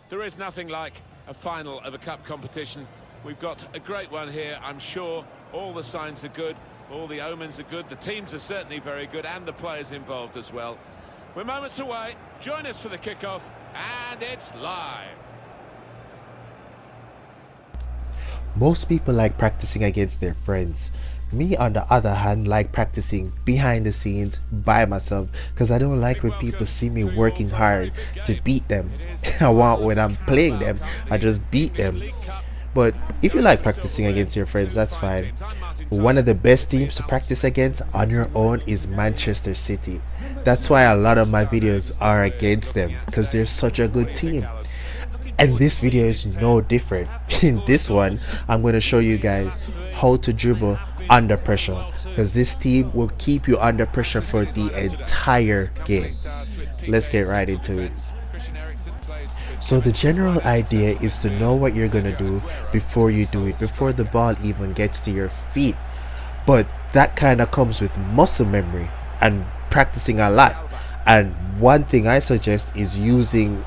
There is nothing like a final of a cup competition. We've got a great one here, I'm sure. All the signs are good, all the omens are good, the teams are certainly very good, and the players involved as well. We're moments away. Join us for the kickoff, and it's live. Most people like practicing against their friends. Me, on the other hand, like practicing behind the scenes by myself, because I don't like when people see me working hard to beat them. I want when I'm playing them, I just beat them. But if you like practicing against your friends, that's fine. One of the best teams to practice against on your own is Manchester City. That's why a lot of my videos are against them, because they're such a good team. And this video is no different. In this one, I'm going to show you guys how to dribble under pressure, because this team will keep you under pressure for the entire game. Let's get right into it. So the general idea is to know what you're going to do before you do it, before the ball even gets to your feet. But that kind of comes with muscle memory and practicing a lot. And one thing I suggest is using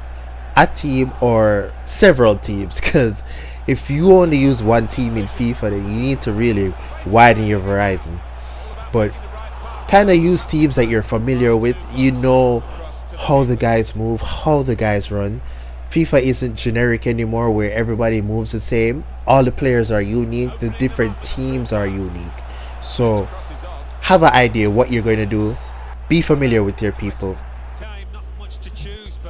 a team or several teams, because if you only use one team in FIFA, then you need to really widen your horizon. But kind of use teams that you're familiar with. You know how the guys move, how the guys run. FIFA isn't generic anymore where everybody moves the same. All the players are unique, the different teams are unique. So have an idea what you're going to do. Be familiar with your people.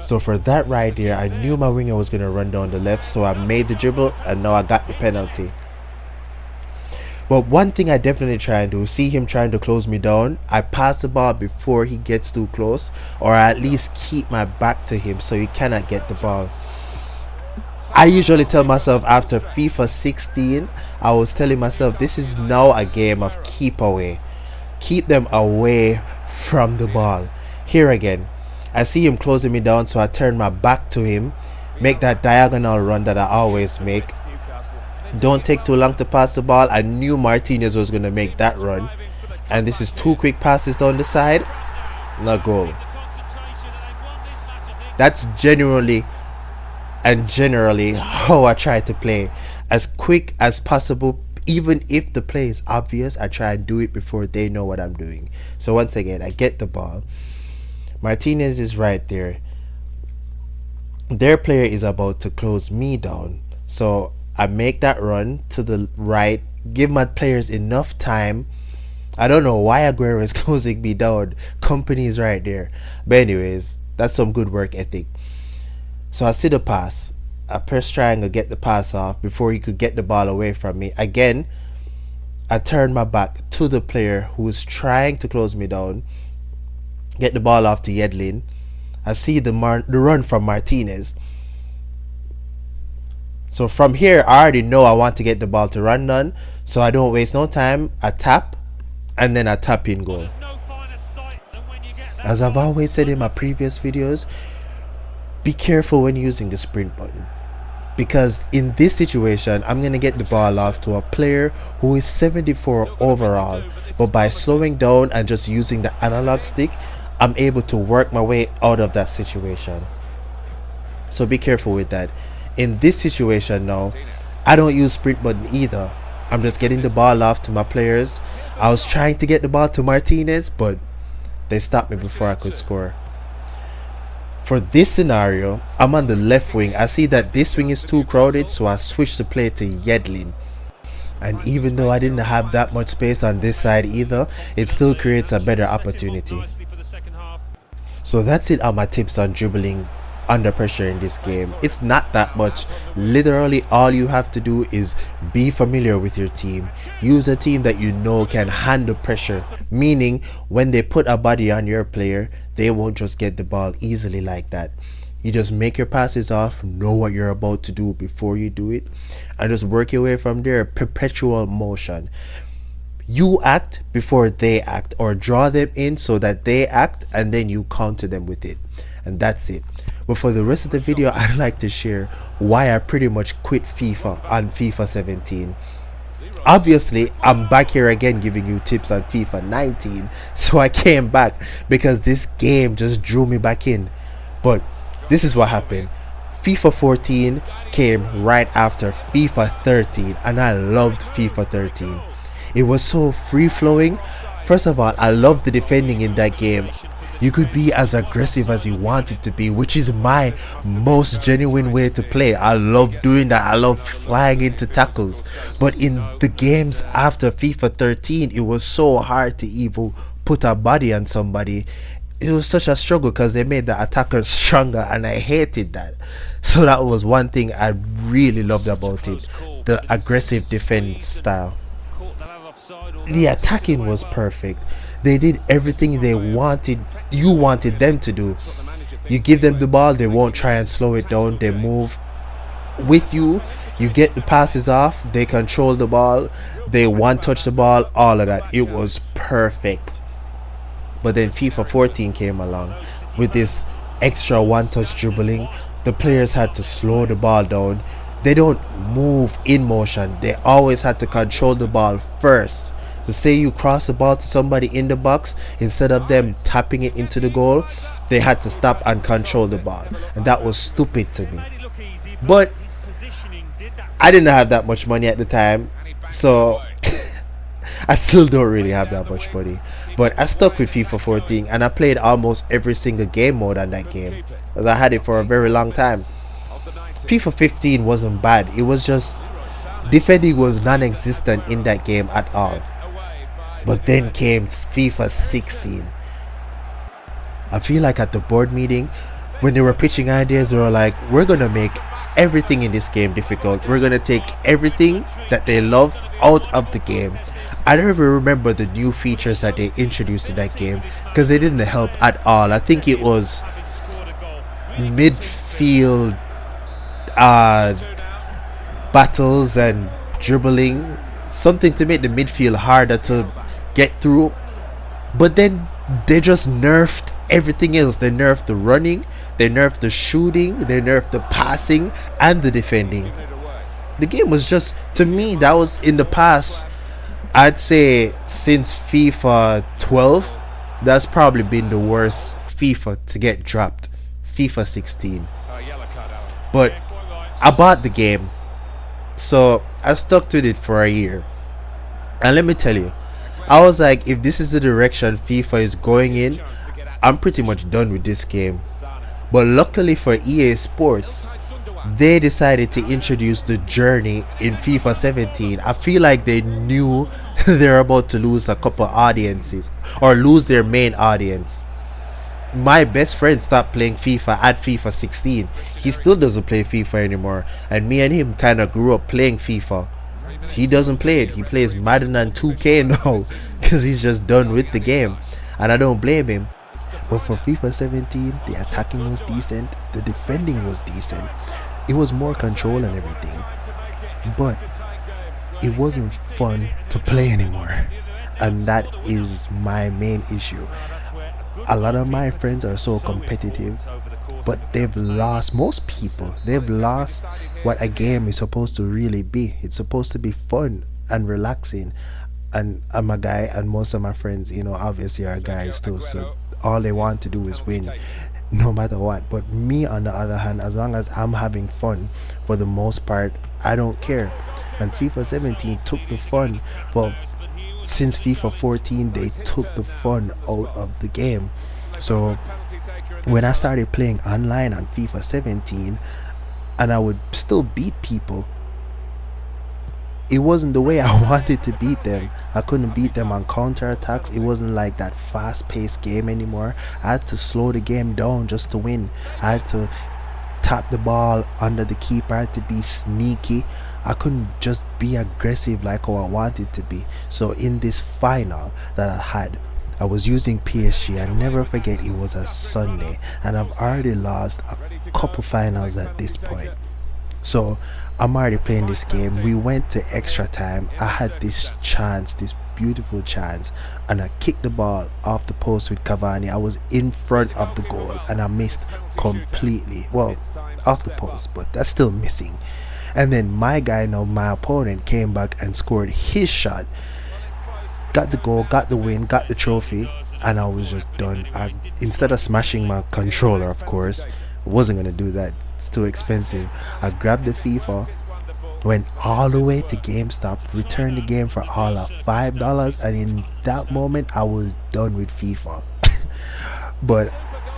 So for that right there, I knew my winger was going to run down the left, so I made the dribble and now I got the penalty. But one thing I definitely try and do, see him trying to close me down, I pass the ball before he gets too close, or at least keep my back to him so he cannot get the ball. I usually tell myself after FIFA 16, I was telling myself this is now a game of keep away. Keep them away from the ball. Here again, I see him closing me down, so I turn my back to him, make that diagonal run that I always make. Don't take too long to pass the ball. I knew Martinez was going to make that run, and this is 2 quick passes down the side, not goal. That's generally how I try to play, as quick as possible. Even if the play is obvious, I try and do it before they know what I'm doing. So once again, I get the ball. Martinez is right there. Their player is about to close me down, so I make that run to the right, give my players enough time. I don't know why Aguero is closing me down. Company is right there. But anyways, that's some good work ethic. So I see the pass. I press triangle, get the pass off before he could get the ball away from me. Again, I turn my back to the player who is trying to close me down. Get the ball off to Yedlin. I see the run from Martinez. So from here, I already know I want to get the ball to run on, so I don't waste no time. I tap, and then I tap in goal. As I've always said in my previous videos, be careful when using the sprint button, because in this situation, I'm going to get the ball off to a player who is 74 overall, but by slowing down and just using the analog stick, I'm able to work my way out of that situation. So be careful with that. In this situation now, I don't use sprint button either. I'm just getting the ball off to my players. I was trying to get the ball to Martinez, but they stopped me before I could score. For this scenario, I'm on the left wing. I see that this wing is too crowded, so I switch the play to Yedlin. And even though I didn't have that much space on this side either, it still creates a better opportunity. So that's it on my tips on dribbling under pressure in this game. It's not that much. Literally all you have to do is be familiar with your team. Use a team that you know can handle pressure, meaning when they put a body on your player, they won't just get the ball easily like that. You just make your passes off, know what you're about to do before you do it, and just work your way from there. Perpetual motion. You act before they act, or draw them in so that they act, and then you counter them with it, and that's it. But for the rest of the video, I'd like to share why I pretty much quit FIFA on FIFA 17. Obviously, I'm back here again giving you tips on FIFA 19, so I came back because this game just drew me back in. But this is what happened. FIFA 14 came right after FIFA 13, and I loved FIFA 13. It was so free flowing. First of all, I loved the defending in that game. You could be as aggressive as you wanted to be, which is my most genuine way to play. I love doing that. I love flying into tackles. But in the games after FIFA 13, it was so hard to even put a body on somebody. It was such a struggle because they made the attackers stronger, and I hated that. So that was one thing I really loved about it, the aggressive defense style. The attacking was perfect. They did everything they wanted, you wanted them to do. You give them the ball, they won't try and slow it down. They move with you. You get the passes off, they control the ball, they one touch the ball, all of that. It was perfect. But then FIFA 14 came along with this extra one touch dribbling. The players had to slow the ball down. They don't move in motion. They always had to control the ball first. So say you cross the ball to somebody in the box, instead of them tapping it into the goal, they had to stop and control the ball. And that was stupid to me. But I didn't have that much money at the time, so I still don't really have that much money. But I stuck with FIFA 14, and I played almost every single game mode on that game, because I had it for a very long time. FIFA 15 wasn't bad. It was just defending was non-existent in that game at all. But then came FIFA 16. I feel like at the board meeting, when they were pitching ideas, they were like, we're gonna make everything in this game difficult. We're gonna take everything that they love out of the game. I don't even remember the new features that they introduced in that game, because they didn't help at all. I think it was midfield battles and dribbling, something to make the midfield harder to get through. But then they just nerfed everything else. They nerfed the running, they nerfed the shooting, they nerfed the passing and the defending. The game was just, to me, that was in the past. I'd say since FIFA 12, that's probably been the worst FIFA to get dropped. FIFA 16. But I bought the game, so I stuck to it for a year. And let me tell you, I was like, if this is the direction FIFA is going in, I'm pretty much done with this game. But luckily for EA Sports, they decided to introduce the journey in FIFA 17. I feel like they knew they're about to lose a couple audiences, or lose their main audience. My best friend stopped playing FIFA at FIFA 16. He still doesn't play FIFA anymore, and me and him kind of grew up playing FIFA. He doesn't play it. He plays Madden and 2K now because he's just done with the game, and I don't blame him. But for FIFA 17, the attacking was decent, the defending was decent. It was more control and everything, but it wasn't fun to play anymore, and that is my main issue. A lot of my friends are so competitive, but they've lost, most people, they've lost what a game is supposed to really be. It's supposed to be fun and relaxing, and I'm a guy, and most of my friends, obviously are guys too, so all they want to do is win no matter what. But me, on the other hand, as long as I'm having fun, for the most part, I don't care. And FIFA 17 took the fun. Well, since FIFA 14, they took the fun out of the game. So when I started playing online on FIFA 17, and I would still beat people, it wasn't the way I wanted to beat them. I couldn't beat them on counter attacks. It wasn't like that fast-paced game anymore. I had to slow the game down just to win. I had to tap the ball under the keeper. I had to be sneaky. I couldn't just be aggressive like how I wanted to be. So in this final that I had, I was using PSG. I never forget, it was a Sunday, and I've already lost a couple finals at this point. So I'm already playing this game. We went to extra time. I had this chance, this beautiful chance, and I kicked the ball off the post with Cavani. I was in front of the goal and I missed completely. Well, off the post, but that's still missing. And then my guy, now my opponent, came back and scored his shot, got the goal, got the win, got the trophy, and I was just done. Instead of smashing my controller, of course, Wasn't gonna do that, it's too expensive. I grabbed the FIFA, went all the way to GameStop, returned the game for all of $5, and in that moment I was done with FIFA. But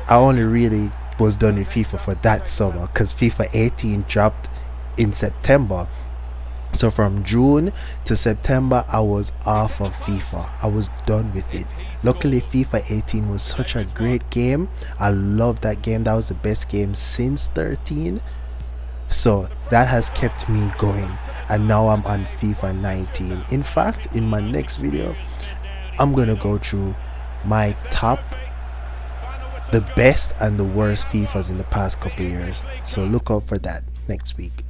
I only really was done with FIFA for that summer because FIFA 18 dropped in September. So from June to September I was off of FIFA. I was done with it. Luckily FIFA 18 was such a great game. I love that game. That was the best game since 13. So that has kept me going, and now I'm on FIFA 19. In fact, in my next video I'm gonna go through my top, the best and the worst FIFAs in the past couple years. So look out for that next week.